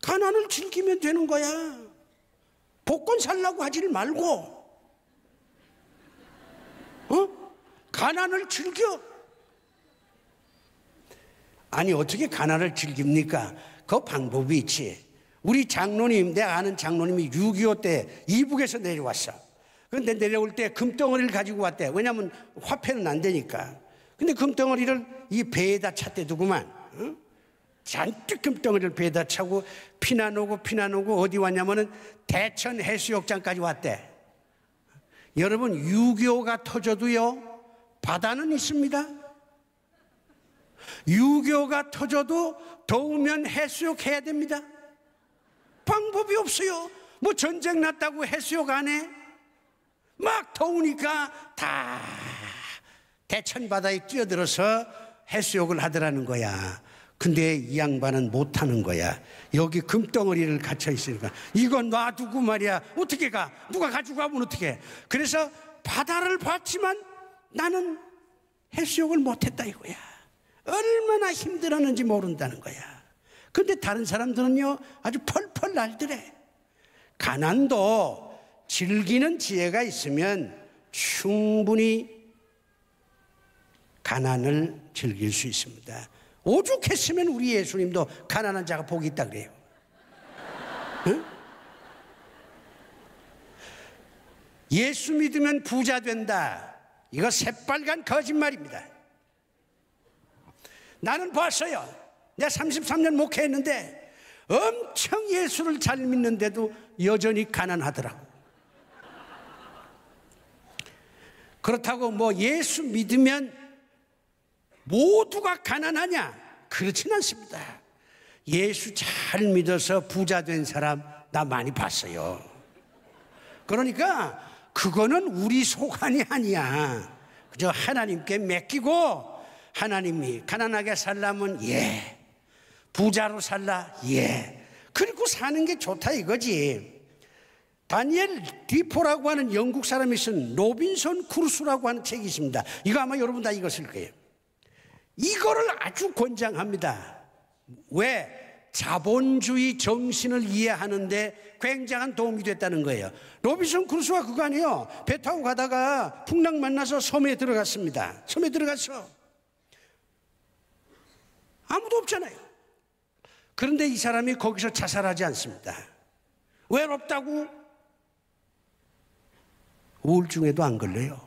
가난을 즐기면 되는 거야. 복권 살라고 하지를 말고 가난을 즐겨. 아니 어떻게 가난을 즐깁니까? 그 방법이 있지. 우리 장로님, 내가 아는 장로님이 6.25 때 이북에서 내려왔어. 그런데 내려올 때 금덩어리를 가지고 왔대. 왜냐하면 화폐는 안 되니까. 근데 금덩어리를 이 배에다 찼대더구만. 잔뜩 금덩어리를 배에다 차고 피난 오고 어디 왔냐면은 대천 해수욕장까지 왔대. 여러분 6.25가 터져도요 바다는 있습니다. 6.25가 터져도 더우면 해수욕 해야 됩니다. 방법이 없어요. 뭐 전쟁 났다고 해수욕 안 해? 막 더우니까 다 대천 바다에 뛰어들어서 해수욕을 하더라는 거야. 근데 이 양반은 못하는 거야. 여기 금덩어리를 갇혀 있으니까 이건 놔두고 말이야 어떻게 가? 누가 가지고 가면 어떻게? 그래서 바다를 봤지만 나는 해수욕을 못했다 이거야. 얼마나 힘들었는지 모른다는 거야. 근데 다른 사람들은요 아주 펄펄 날더래. 가난도 즐기는 지혜가 있으면 충분히 가난을 즐길 수 있습니다. 오죽했으면 우리 예수님도 가난한 자가 복이 있다 그래요. 응? 예수 믿으면 부자 된다. 이거 새빨간 거짓말입니다. 나는 봤어요. 내가 33년 목회했는데 엄청 예수를 잘 믿는데도 여전히 가난하더라고. 그렇다고 뭐 예수 믿으면 모두가 가난하냐? 그렇진 않습니다. 예수 잘 믿어서 부자 된 사람 나 많이 봤어요. 그러니까 그거는 우리 소관이 아니야. 그저 하나님께 맡기고 하나님이 가난하게 살려면 예, 부자로 살라 예, 그리고 사는 게 좋다 이거지. 다니엘 디포라고 하는 영국 사람이 쓴 로빈son 크루소라고 하는 책이 있습니다. 이거 아마 여러분 다 읽었을 거예요. 이거를 아주 권장합니다. 왜? 자본주의 정신을 이해하는데 굉장한 도움이 됐다는 거예요. 로빈son 크루소가 그거 아니에요. 배 타고 가다가 풍랑 만나서 섬에 들어갔습니다. 섬에 들어갔어. 아무도 없잖아요. 그런데 이 사람이 거기서 자살하지 않습니다. 외롭다고 우울증에도 안 걸려요.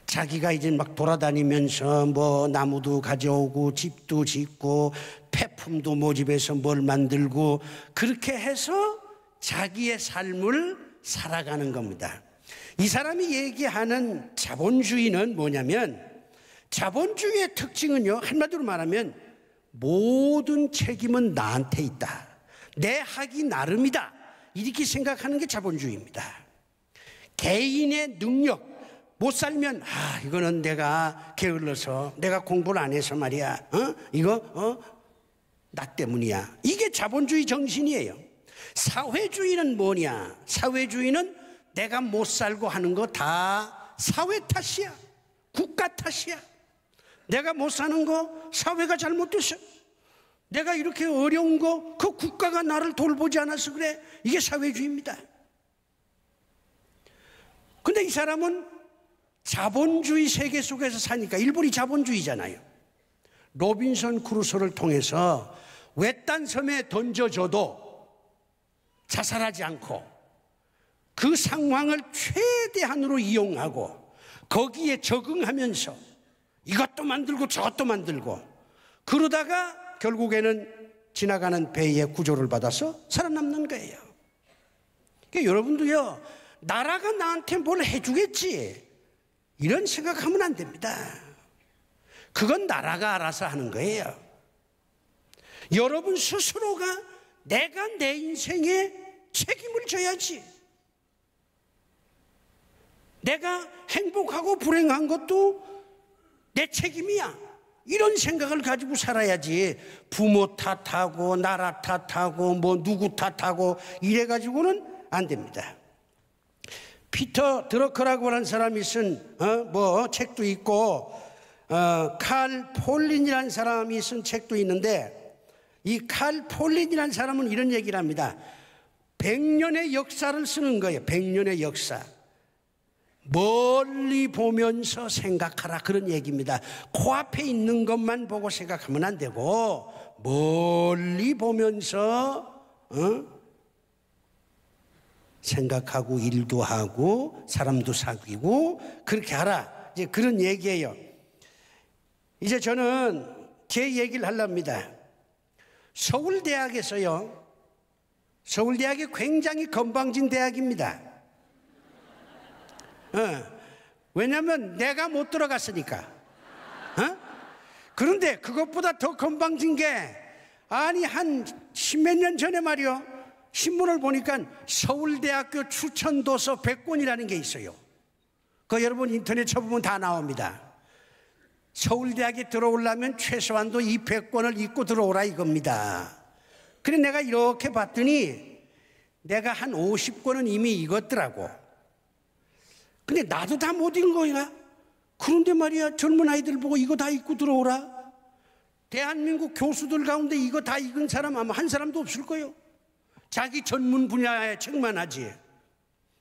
자기가 이제 막 돌아다니면서 뭐 나무도 가져오고 집도 짓고 폐품도 모집해서 뭘 만들고 그렇게 해서 자기의 삶을 살아가는 겁니다. 이 사람이 얘기하는 자본주의는 뭐냐면, 자본주의의 특징은요, 한마디로 말하면 모든 책임은 나한테 있다, 내 하기 나름이다, 이렇게 생각하는 게 자본주의입니다. 개인의 능력, 못 살면 이거는 내가 게을러서 내가 공부를 안 해서 말이야, 이거 나 때문이야. 이게 자본주의 정신이에요. 사회주의는 뭐냐? 사회주의는 내가 못 살고 하는 거 다 사회 탓이야, 국가 탓이야. 내가 못 사는 거 사회가 잘못됐어. 내가 이렇게 어려운 거 그 국가가 나를 돌보지 않아서 그래. 이게 사회주의입니다. 근데 이 사람은 자본주의 세계 속에서 사니까, 일본이 자본주의잖아요. 로빈son 크루소를 통해서 외딴 섬에 던져줘도 자살하지 않고 그 상황을 최대한으로 이용하고 거기에 적응하면서 이것도 만들고 저것도 만들고 그러다가 결국에는 지나가는 배의 구조를 받아서 살아남는 거예요. 그러니까 여러분도요, 나라가 나한테 뭘 해주겠지 이런 생각하면 안 됩니다. 그건 나라가 알아서 하는 거예요. 여러분 스스로가 내가 내 인생에 책임을 져야지. 내가 행복하고 불행한 것도 내 책임이야. 이런 생각을 가지고 살아야지. 부모 탓하고 나라 탓하고 뭐 누구 탓하고 이래가지고는 안 됩니다. 피터 드러커라고 하는 사람이 쓴 책도 있고 칼 폴린이라는 사람이 쓴 책도 있는데 이 칼 폴린이라는 사람은 이런 얘기를 합니다. 100년의 역사를 쓰는 거예요. 100년의 역사. 멀리 보면서 생각하라 그런 얘기입니다. 코앞에 있는 것만 보고 생각하면 안 되고 멀리 보면서 생각하고 일도 하고 사람도 사귀고 그렇게 하라. 이제 그런 얘기예요. 이제 저는 제 얘기를 하려합니다. 서울대학에서요. 서울대학이 굉장히 건방진 대학입니다. 왜냐하면 내가 못 들어갔으니까. 그런데 그것보다 더 건방진 게 아니 한 십몇 년 전에 말이요. 신문을 보니까 서울대학교 추천도서 100권이라는 게 있어요. 그거 여러분 인터넷 쳐보면 다 나옵니다. 서울대학에 들어오려면 최소한도 이 100권을 읽고 들어오라 이겁니다. 그래 내가 이렇게 봤더니 내가 한 50권은 이미 읽었더라고. 근데 나도 다 못 읽은 거야. 그런데 말이야 젊은 아이들 보고 이거 다 읽고 들어오라. 대한민국 교수들 가운데 이거 다 읽은 사람 아마 한 사람도 없을 거예요. 자기 전문 분야의 책만 하지.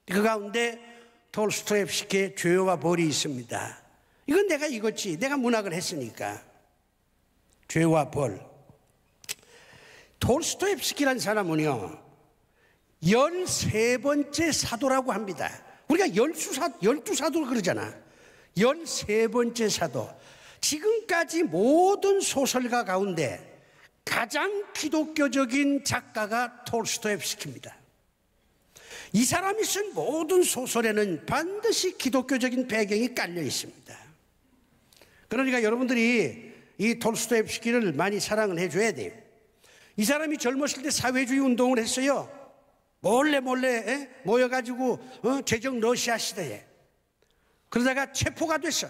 그 가운데 톨스토옙스키의 죄와 벌이 있습니다. 이건 내가 읽었지. 내가 문학을 했으니까. 죄와 벌. 톨스토옙스키라는 사람은요 13번째 사도라고 합니다. 우리가 12사도 그러잖아. 13번째 사도. 지금까지 모든 소설가 가운데 가장 기독교적인 작가가 톨스토옙스키입니다. 이 사람이 쓴 모든 소설에는 반드시 기독교적인 배경이 깔려 있습니다. 그러니까 여러분들이 이 톨스토옙스키를 많이 사랑을 해줘야 돼요. 이 사람이 젊었을 때 사회주의 운동을 했어요. 몰래 모여가지고 제정 러시아 시대에. 그러다가 체포가 됐어.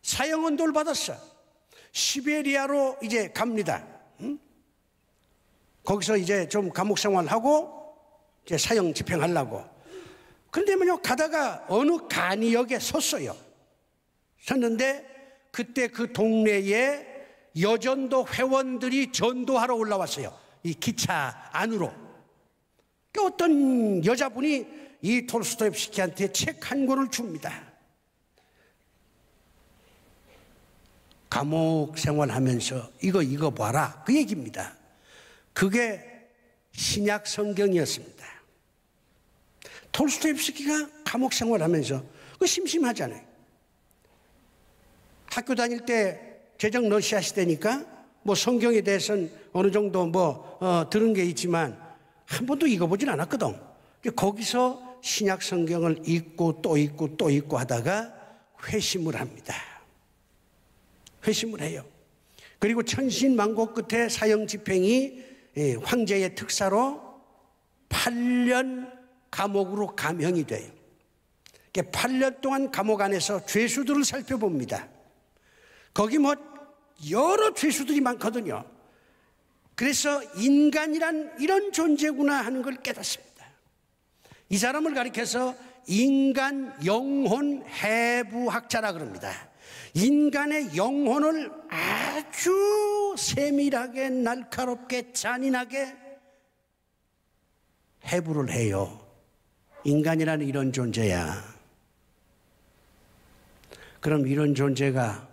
사형언도를 받았어. 시베리아로 이제 갑니다. 거기서 이제 좀 감옥 생활하고 이제 사형 집행하려고. 그런데 가다가 어느 간이역에 섰어요. 섰는데 그때 그 동네에 여전도 회원들이 전도하러 올라왔어요. 이 기차 안으로. 어떤 여자분이 이 톨스토옙스키한테 책 한 권을 줍니다. 감옥 생활하면서 이거 봐라 그 얘기입니다. 그게 신약 성경이었습니다. 톨스토옙스키가 감옥 생활하면서 그 심심하잖아요. 학교 다닐 때 제정 러시아 시대니까 뭐 성경에 대해서는 어느 정도 들은 게 있지만 한 번도 읽어보진 않았거든. 거기서 신약 성경을 읽고 또 읽고 또 읽고 하다가 회심을 합니다. 회심을 해요. 그리고 천신만고 끝에 사형 집행이 황제의 특사로 8년 감옥으로 감형이 돼요. 8년 동안 감옥 안에서 죄수들을 살펴봅니다. 거기 여러 죄수들이 많거든요. 그래서 인간이란 이런 존재구나 하는 걸 깨닫습니다. 이 사람을 가리켜서 인간 영혼 해부학자라 그럽니다. 인간의 영혼을 아주 세밀하게 날카롭게 잔인하게 해부를 해요. 인간이라는 이런 존재야. 그럼 이런 존재가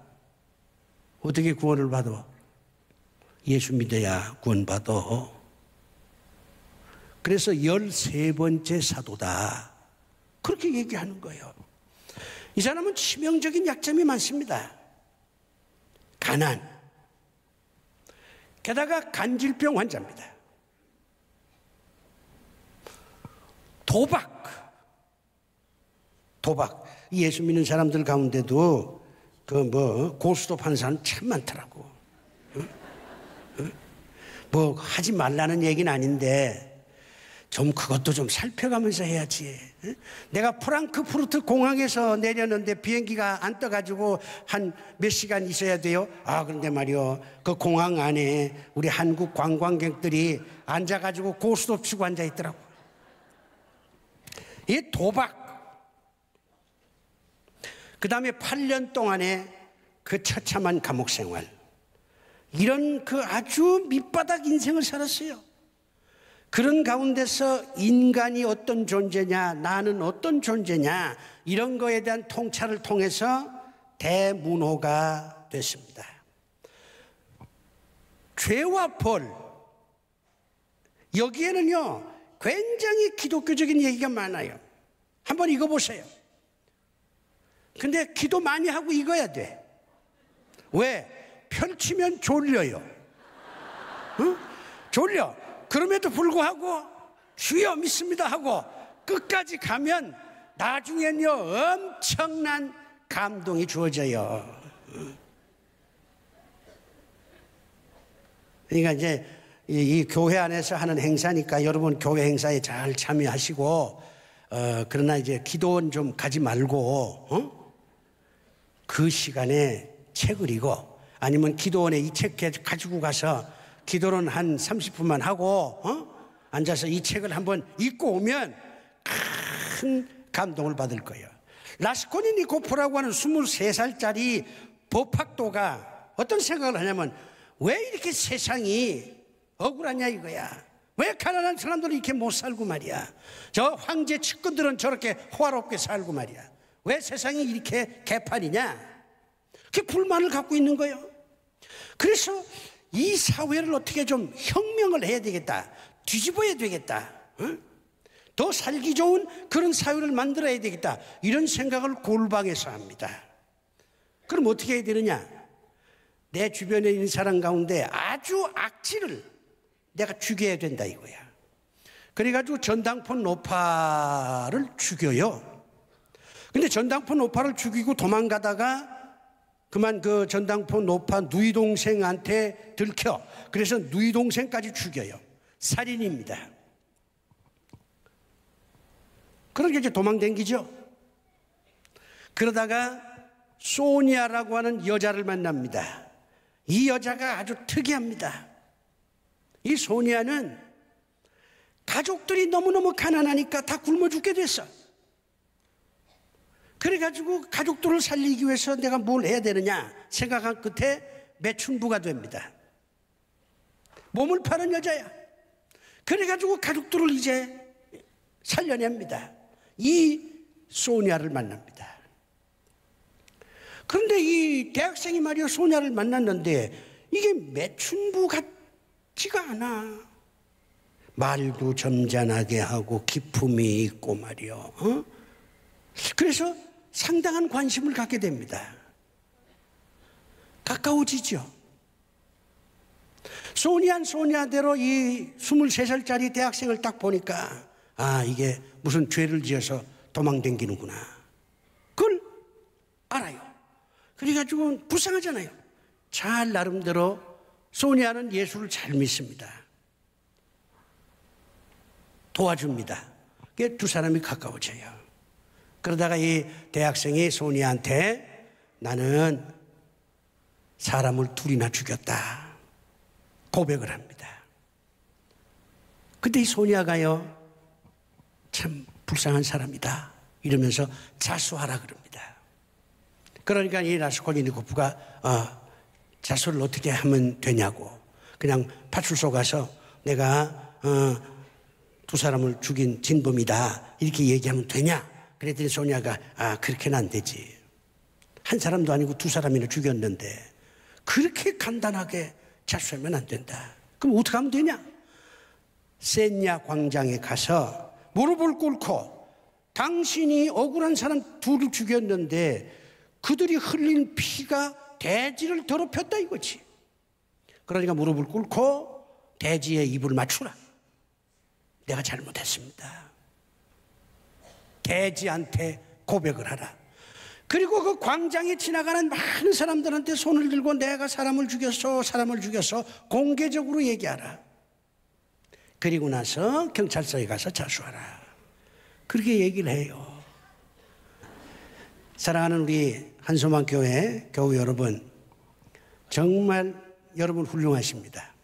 어떻게 구원을 받아? 예수 믿어야 구원받아. 그래서 13번째 사도다. 그렇게 얘기하는 거예요. 이 사람은 치명적인 약점이 많습니다. 가난. 게다가 간질병 환자입니다. 도박. 예수 믿는 사람들 가운데도 고스톱 하는 사람 참 많더라고. 뭐 하지 말라는 얘기는 아닌데 좀 그것도 좀 살펴가면서 해야지. 내가 프랑크푸르트 공항에서 내렸는데 비행기가 안 떠가지고 한 몇 시간 있어야 돼요. 그런데 말이요, 그 공항 안에 우리 한국 관광객들이 앉아가지고 고스톱 치고 앉아 있더라고. 이 도박. 그 다음에 8년 동안의 그 처참한 감옥 생활. 이런 그 아주 밑바닥 인생을 살았어요. 그런 가운데서 인간이 어떤 존재냐, 나는 어떤 존재냐, 이런 거에 대한 통찰을 통해서 대문호가 됐습니다. 죄와 벌, 여기에는요 굉장히 기독교적인 얘기가 많아요. 한번 읽어보세요. 근데 기도 많이 하고 읽어야 돼. 왜? 펼치면 졸려요. 졸려. 그럼에도 불구하고 주여 믿습니다 하고 끝까지 가면 나중엔요 엄청난 감동이 주어져요. 그러니까 이제 이 교회 안에서 하는 행사니까 여러분 교회 행사에 잘 참여하시고, 그러나 이제 기도는 좀 가지 말고 그 시간에 책을 읽어. 아니면 기도원에 이 책 가지고 가서 기도는 한 30분만 하고 앉아서 이 책을 한번 읽고 오면 큰 감동을 받을 거예요. 라스콜리니코프라고 하는 23살짜리 법학도가 어떤 생각을 하냐면, 왜 이렇게 세상이 억울하냐 이거야. 왜 가난한 사람들은 이렇게 못 살고 말이야. 저 황제 측근들은 저렇게 호화롭게 살고 말이야. 왜 세상이 이렇게 개판이냐. 그게 불만을 갖고 있는 거예요. 그래서 이 사회를 어떻게 좀 혁명을 해야 되겠다. 뒤집어야 되겠다. 더 살기 좋은 그런 사회를 만들어야 되겠다. 이런 생각을 골방에서 합니다. 그럼 어떻게 해야 되느냐. 내 주변에 있는 사람 가운데 아주 악질을 내가 죽여야 된다 이거야. 그래가지고 전당포 노파를 죽여요. 근데 전당포 노파를 죽이고 도망가다가 그만 그 전당포 노파 누이 동생한테 들켜. 그래서 누이 동생까지 죽여요. 살인입니다. 그렇게 이제 도망댕기죠. 그러다가 소니아라고 하는 여자를 만납니다. 이 여자가 아주 특이합니다. 이 소니아는 가족들이 너무너무 가난하니까 다 굶어 죽게 됐어. 그래가지고 가족들을 살리기 위해서 내가 뭘 해야 되느냐 생각한 끝에 매춘부가 됩니다. 몸을 파는 여자야. 그래가지고 가족들을 이제 살려냅니다. 이 소니아를 만납니다. 그런데 이 대학생이 말이야 소니아를 만났는데 이게 매춘부 같지가 않아. 말도 점잖하게 하고 기품이 있고 말이야. 그래서 상당한 관심을 갖게 됩니다. 가까워지죠. 소니아대로 이 23살짜리 대학생을 딱 보니까 이게 무슨 죄를 지어서 도망댕기는구나. 그걸 알아요. 그래가지고 불쌍하잖아요. 잘 나름대로 소니아는 예수를 잘 믿습니다. 도와줍니다. 그게 두 사람이 가까워져요. 그러다가 이 대학생이 소니아한테 나는 사람을 둘이나 죽였다 고백을 합니다. 근데 이 소니아가요 참 불쌍한 사람이다 이러면서 자수하라 그럽니다. 그러니까 이 라스콜리니코프가 자수를 어떻게 하면 되냐고. 그냥 파출소 가서 내가 두 사람을 죽인 진범이다 이렇게 얘기하면 되냐. 그랬더니 소니아가 그렇게는 안 되지. 한 사람도 아니고 두 사람이나 죽였는데 그렇게 간단하게 자수하면 안 된다. 그럼 어떻게 하면 되냐? 센야 광장에 가서 무릎을 꿇고 당신이 억울한 사람 둘을 죽였는데 그들이 흘린 피가 대지를 더럽혔다 이거지. 그러니까 무릎을 꿇고 대지에 입을 맞추라. 내가 잘못했습니다. 대지한테 고백을 하라. 그리고 그 광장에 지나가는 많은 사람들한테 손을 들고 내가 사람을 죽였어 공개적으로 얘기하라. 그리고 나서 경찰서에 가서 자수하라. 그렇게 얘기를 해요. 사랑하는 우리 한소만 교회 교우 여러분, 정말 여러분 훌륭하십니다.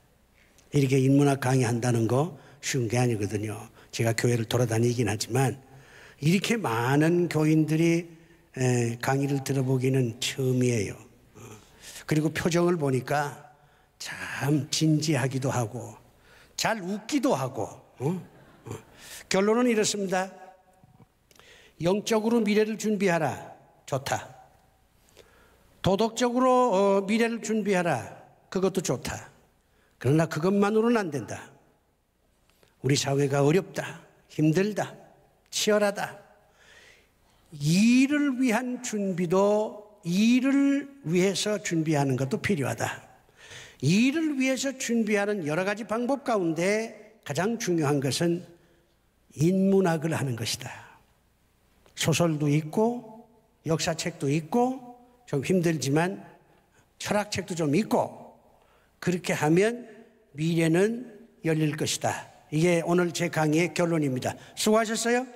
이렇게 인문학 강의한다는 거 쉬운 게 아니거든요. 제가 교회를 돌아다니긴 하지만 이렇게 많은 교인들이 강의를 들어보기는 처음이에요. 그리고 표정을 보니까 참 진지하기도 하고 잘 웃기도 하고. 결론은 이렇습니다. 영적으로 미래를 준비하라. 좋다. 도덕적으로 미래를 준비하라. 그것도 좋다. 그러나 그것만으로는 안 된다. 우리 사회가 어렵다. 힘들다. 치열하다. 일을 위한 준비도 일을 위해서 준비하는 것도 필요하다. 일을 위해서 준비하는 여러 가지 방법 가운데 가장 중요한 것은 인문학을 하는 것이다. 소설도 있고 역사책도 있고 좀 힘들지만 철학책도 좀 있고 그렇게 하면 미래는 열릴 것이다. 이게 오늘 제 강의의 결론입니다. 수고하셨어요.